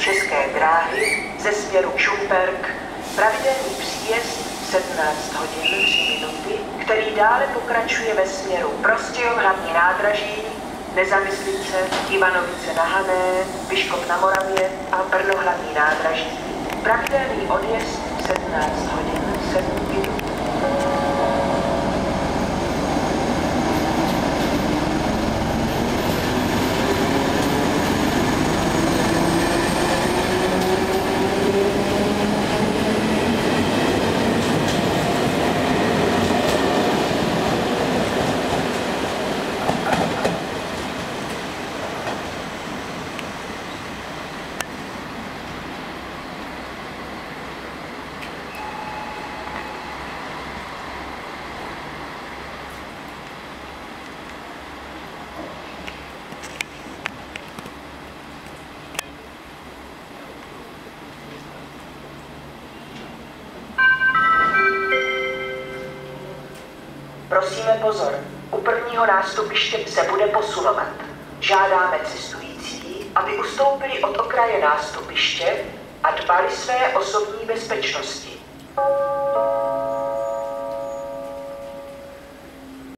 České dráhy ze směru Šumperk, pravidelný příjezd 17 hodin 3 minuty, který dále pokračuje ve směru Prostějov hlavní nádraží, Nezamyslice, Ivanovice na Hané, Vyškov na Moravě a Brno hlavní nádraží. Pravidelný odjezd 17 hodin 7 minut. Prosíme pozor, u prvního nástupiště se bude posunovat. Žádáme cestující, aby ustoupili od okraje nástupiště a dbali své osobní bezpečnosti.